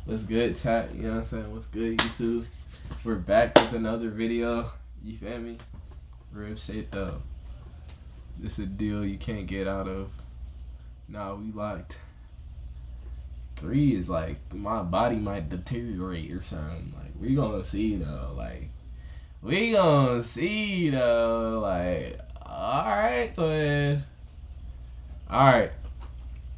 What's good, chat? You know what I'm saying? What's good, YouTube? We're back with another video. You feel me? Real shit though. This is a deal you can't get out of. Nah, we locked. 3 is like my body might deteriorate or something. Like we gonna see though. Like we gonna see though. Like alright then. Alright.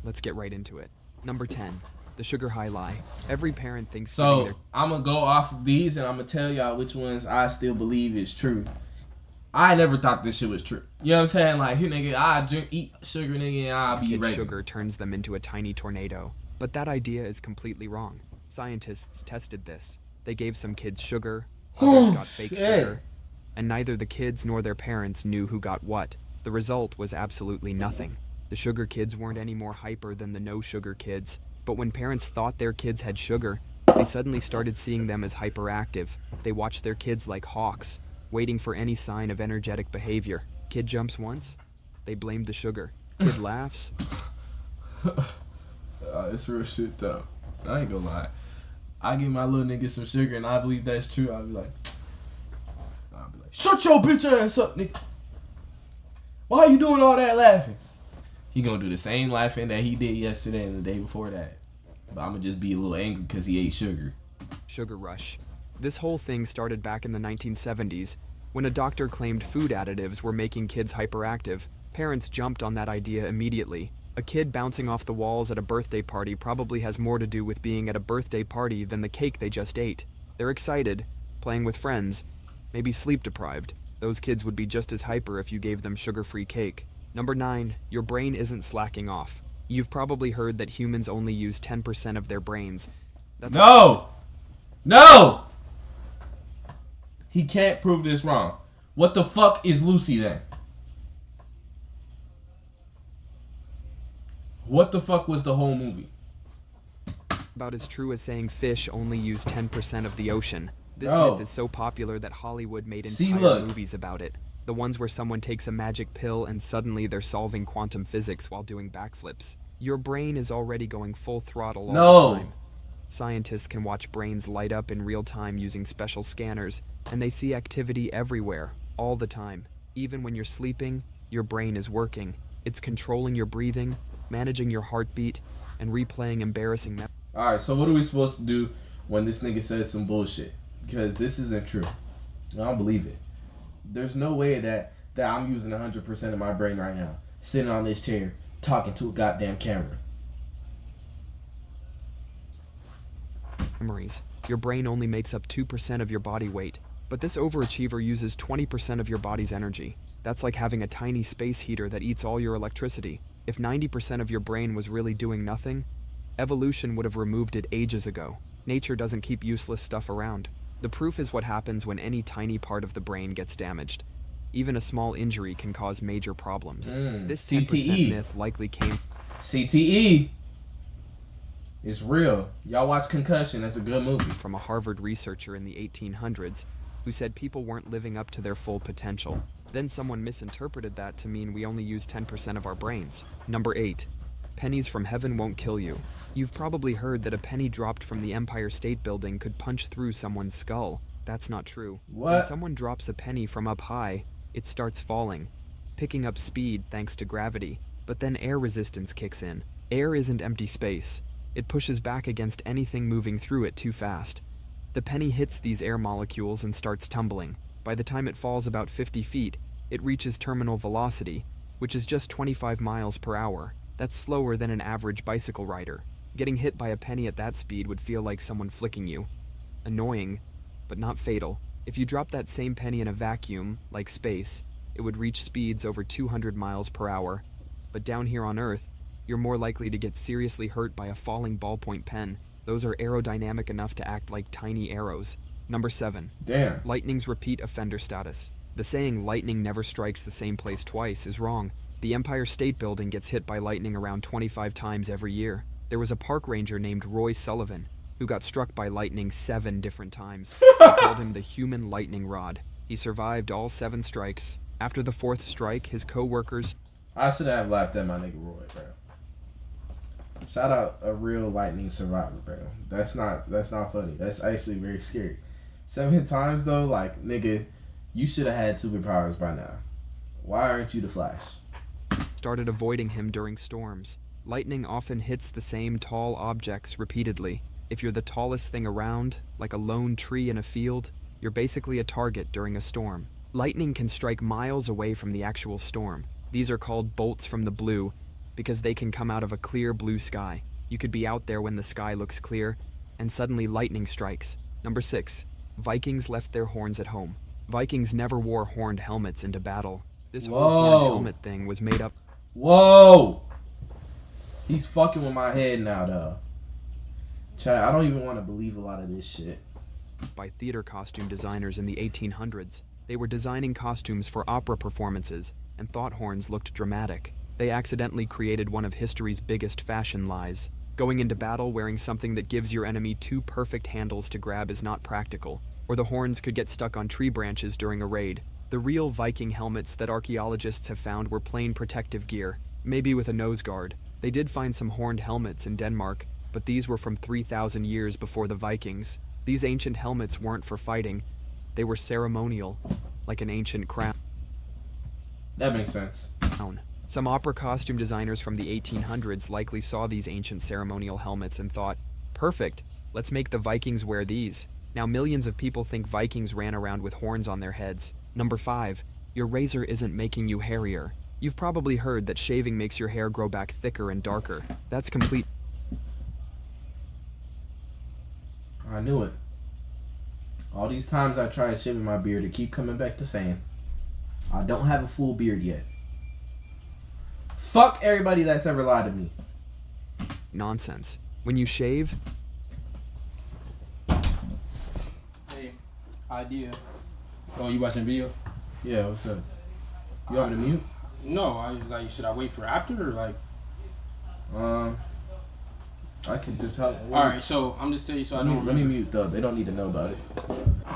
Let's get right into it. Number 10. The sugar high lie. Every parent thinks so. I'm gonna go off of these and I'm gonna tell y'all which ones I still believe is true. I never thought this shit was true. You know what I'm saying? Like, here, nigga, I eat sugar, nigga, and I'll be ready. Sugar turns them into a tiny tornado. But that idea is completely wrong. Scientists tested this. They gave some kids sugar, others got fake sugar, and neither the kids nor their parents knew who got what. The result was absolutely nothing. The sugar kids weren't any more hyper than the no sugar kids, but when parents thought their kids had sugar, they suddenly started seeing them as hyperactive. They watched their kids like hawks, waiting for any sign of energetic behavior. Kid jumps once, they blamed the sugar. Kid laughs. It's real shit though. I ain't gonna lie. I give my little nigga some sugar and I believe that's true. I'll be like, shut your bitch ass up, nigga. Why you doing all that laughing? He gonna do the same laughing that he did yesterday and the day before that. But I'm gonna just be a little angry because he ate sugar. Sugar rush. This whole thing started back in the 1970s when a doctor claimed food additives were making kids hyperactive. Parents jumped on that idea immediately. A kid bouncing off the walls at a birthday party probably has more to do with being at a birthday party than the cake they just ate. They're excited, playing with friends, maybe sleep deprived. Those kids would be just as hyper if you gave them sugar-free cake. Number 9, your brain isn't slacking off. You've probably heard that humans only use 10% of their brains. No! He can't prove this wrong. What the fuck is Lucy then? What the fuck was the whole movie? About as true as saying fish only use 10% of the ocean. This myth is so popular that Hollywood made entire movies about it. The ones where someone takes a magic pill and suddenly they're solving quantum physics while doing backflips. Your brain is already going full throttle all the time. Scientists can watch brains light up in real time using special scanners, and they see activity everywhere, all the time. Even when you're sleeping, your brain is working. It's controlling your breathing, managing your heartbeat, and replaying embarrassing memories. Alright, so what are we supposed to do when this nigga says some bullshit? Because this isn't true. I don't believe it. There's no way that I'm using 100% of my brain right now, sitting on this chair, talking to a goddamn camera. Memories. Your brain only makes up 2% of your body weight, but this overachiever uses 20% of your body's energy. That's like having a tiny space heater that eats all your electricity. If 90% of your brain was really doing nothing, evolution would have removed it ages ago. Nature doesn't keep useless stuff around. The proof is what happens when any tiny part of the brain gets damaged. Even a small injury can cause major problems. This 10% myth likely came... CTE! It's real. Y'all watch Concussion. That's a good movie. ...from a Harvard researcher in the 1800s who said people weren't living up to their full potential. Then someone misinterpreted that to mean we only use 10% of our brains. Number 8. Pennies from heaven won't kill you. You've probably heard that a penny dropped from the Empire State Building could punch through someone's skull. That's not true. What? When someone drops a penny from up high, it starts falling, picking up speed thanks to gravity. But then air resistance kicks in. Air isn't empty space. It pushes back against anything moving through it too fast. The penny hits these air molecules and starts tumbling. By the time it falls about 50 feet, it reaches terminal velocity, which is just 25 miles per hour. That's slower than an average bicycle rider. Getting hit by a penny at that speed would feel like someone flicking you. Annoying, but not fatal. If you drop that same penny in a vacuum, like space, it would reach speeds over 200 miles per hour. But down here on Earth, you're more likely to get seriously hurt by a falling ballpoint pen. Those are aerodynamic enough to act like tiny arrows. Number 7. Damn. Lightning's repeat offender status. The saying lightning never strikes the same place twice is wrong. The Empire State Building gets hit by lightning around 25 times every year. There was a park ranger named Roy Sullivan who got struck by lightning 7 different times. They called him the human lightning rod. He survived all 7 strikes. After the 4th strike, his co-workers... I should have laughed at my nigga Roy, bro. Shout out a real lightning survivor, bro. That's not funny. That's actually very scary. 7 times though, like nigga, you should have had superpowers by now. Why aren't you the Flash? Started avoiding him during storms. Lightning often hits the same tall objects repeatedly. If you're the tallest thing around, like a lone tree in a field, you're basically a target during a storm. Lightning can strike miles away from the actual storm. These are called bolts from the blue because they can come out of a clear blue sky. You could be out there when the sky looks clear, and suddenly lightning strikes. Number 6. Vikings left their horns at home. Vikings never wore horned helmets into battle. This whole horned helmet thing was made up. Whoa! He's fucking with my head now, though. Chad, I don't even want to believe a lot of this shit. By theater costume designers in the 1800s. They were designing costumes for opera performances and thought horns looked dramatic. They accidentally created one of history's biggest fashion lies. Going into battle wearing something that gives your enemy 2 perfect handles to grab is not practical, or the horns could get stuck on tree branches during a raid. The real Viking helmets that archaeologists have found were plain protective gear, maybe with a nose guard. They did find some horned helmets in Denmark, but these were from 3,000 years before the Vikings. These ancient helmets weren't for fighting, they were ceremonial, like an ancient crown. That makes sense. Some opera costume designers from the 1800s likely saw these ancient ceremonial helmets and thought, perfect, let's make the Vikings wear these. Now millions of people think Vikings ran around with horns on their heads. Number 5, your razor isn't making you hairier. You've probably heard that shaving makes your hair grow back thicker and darker. That's complete. I knew it. All these times I tried shaving my beard, it keep coming back to saying, I don't have a full beard yet. Fuck everybody that's ever lied to me. Nonsense. When you shave... Hey, idea. Oh, you watching the video? Yeah, what's up? You want me to mute? No, should I wait for after or like? I can just help. Alright, so I'm just telling you so I don't let me mute though. They don't need to know about it.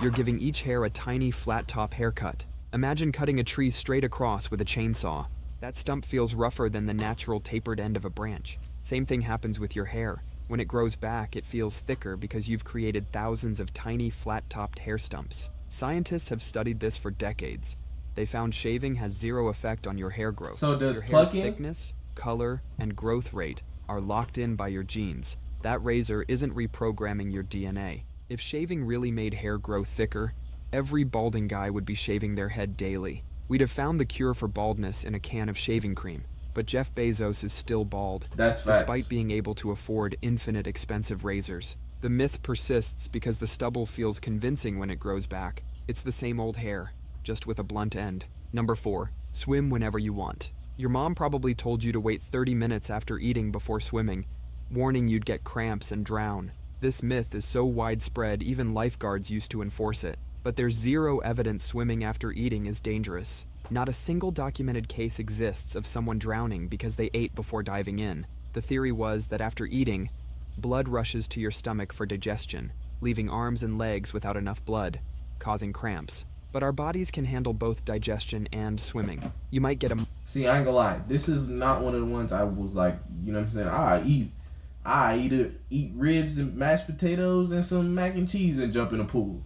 You're giving each hair a tiny flat top haircut. Imagine cutting a tree straight across with a chainsaw. That stump feels rougher than the natural tapered end of a branch. Same thing happens with your hair. When it grows back, it feels thicker because you've created thousands of tiny flat-topped hair stumps. Scientists have studied this for decades. They found shaving has zero effect on your hair growth. So does your hair's plucking? thickness, color, and growth rate are locked in by your genes. That razor isn't reprogramming your DNA. If shaving really made hair grow thicker, every balding guy would be shaving their head daily. We'd have found the cure for baldness in a can of shaving cream, but Jeff Bezos is still bald, That's facts. despite being able to afford infinite expensive razors. The myth persists because the stubble feels convincing when it grows back. It's the same old hair, just with a blunt end. Number 4, swim whenever you want. Your mom probably told you to wait 30 minutes after eating before swimming, warning you'd get cramps and drown. This myth is so widespread even lifeguards used to enforce it. But there's zero evidence swimming after eating is dangerous. Not a single documented case exists of someone drowning because they ate before diving in. The theory was that after eating, blood rushes to your stomach for digestion, leaving arms and legs without enough blood, causing cramps. But our bodies can handle both digestion and swimming. You might get a... See, I ain't gonna lie. This is not one of the ones I was like, you know what I'm saying? I eat ribs and mashed potatoes and some mac and cheese and jump in a pool.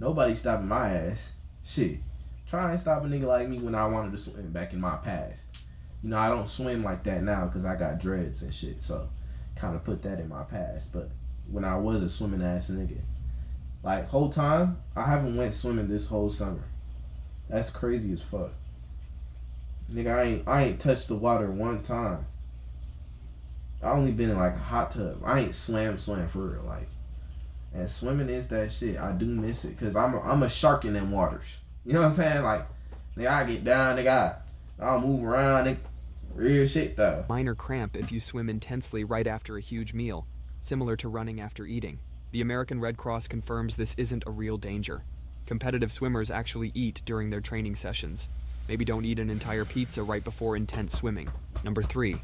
Nobody stopping my ass. Shit. Try and stop a nigga like me when I wanted to swim back in my past. You know, I don't swim like that now because I got dreads and shit. So, kind of put that in my past. But when I was a swimming ass nigga, like, whole time, I haven't went swimming this whole summer. That's crazy as fuck. Nigga, I ain't touched the water one time. I only been in, like, a hot tub. I ain't swam for real, like. And swimming is that shit. I do miss it because I'm a shark in them waters. You know what I'm saying? Like, nigga, I get down, nigga, I'll move around, nigga. Real shit, though. Minor cramp if you swim intensely right after a huge meal, similar to running after eating. The American Red Cross confirms this isn't a real danger. Competitive swimmers actually eat during their training sessions. Maybe don't eat an entire pizza right before intense swimming. Number 3,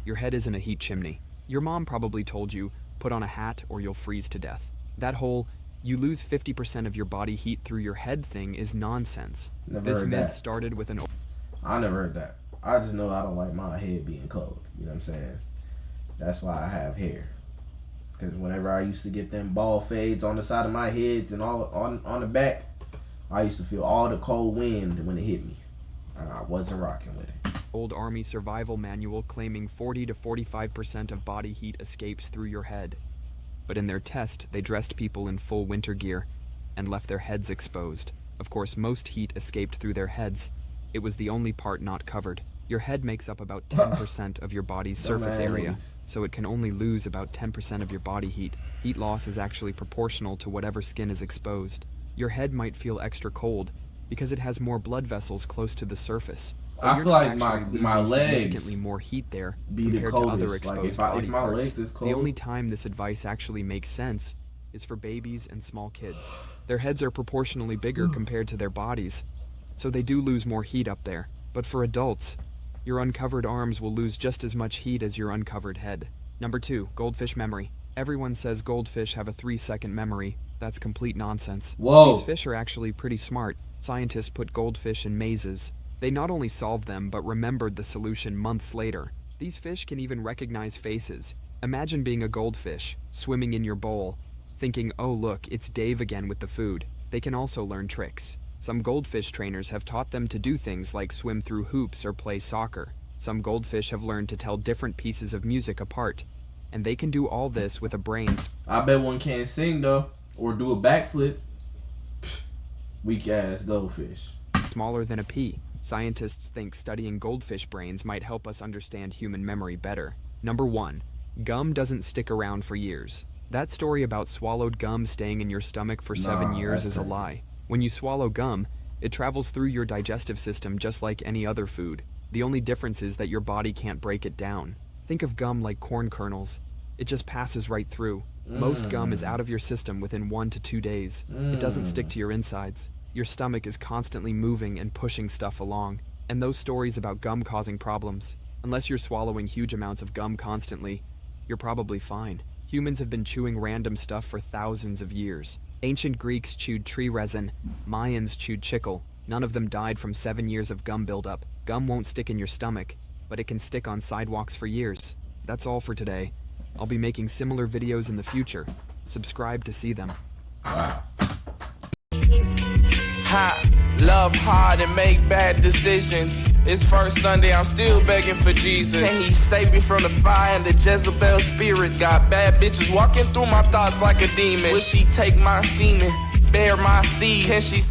your head isn't a heat chimney. Your mom probably told you, put on a hat or you'll freeze to death. That whole, you lose 50% of your body heat through your head thing is nonsense. This myth started with an... I never heard that. I just know I don't like my head being cold. You know what I'm saying? That's why I have hair. Because whenever I used to get them bald fades on the side of my heads and all on the back, I used to feel all the cold wind when it hit me. And I wasn't rocking with it. Old Army survival manual claiming 40 to 45% of body heat escapes through your head. But in their test, they dressed people in full winter gear and left their heads exposed. Of course, most heat escaped through their heads. It was the only part not covered. Your head makes up about 10% of your body's surface area, so it can only lose about 10% of your body heat. Heat loss is actually proportional to whatever skin is exposed. Your head might feel extra cold because it has more blood vessels close to the surface. I feel like my legs significantly more heat there be the compared to other coldest. Like exposed if body my parts. legs is cold, The only time this advice actually makes sense is for babies and small kids. Their heads are proportionally bigger compared to their bodies, so they do lose more heat up there. But for adults, your uncovered arms will lose just as much heat as your uncovered head. Number 2, goldfish memory. Everyone says goldfish have a 3-second memory. That's complete nonsense. Whoa. These fish are actually pretty smart. Scientists put goldfish in mazes. They not only solved them, but remembered the solution months later. These fish can even recognize faces. Imagine being a goldfish, swimming in your bowl, thinking, oh look, it's Dave again with the food. They can also learn tricks. Some goldfish trainers have taught them to do things like swim through hoops or play soccer. Some goldfish have learned to tell different pieces of music apart. And they can do all this with a brain. I bet one can't sing though, or do a backflip. Weak ass goldfish. Smaller than a pea. Scientists think studying goldfish brains might help us understand human memory better. Number 1, gum doesn't stick around for years. That story about swallowed gum staying in your stomach for 7 years is a lie. When you swallow gum, it travels through your digestive system just like any other food. The only difference is that your body can't break it down. Think of gum like corn kernels. It just passes right through. Most gum is out of your system within 1 to 2 days. It doesn't stick to your insides. Your stomach is constantly moving and pushing stuff along. And those stories about gum causing problems, unless you're swallowing huge amounts of gum constantly, you're probably fine. Humans have been chewing random stuff for thousands of years. Ancient Greeks chewed tree resin. Mayans chewed chicle. None of them died from 7 years of gum buildup. Gum won't stick in your stomach, but it can stick on sidewalks for years. That's all for today. I'll be making similar videos in the future. Subscribe to see them. Wow. Love hard and make bad decisions. It's first Sunday, I'm still begging for Jesus. Can he save me from the fire and the Jezebel spirits? Got bad bitches walking through my thoughts like a demon. Will she take my semen, bear my seed? Can she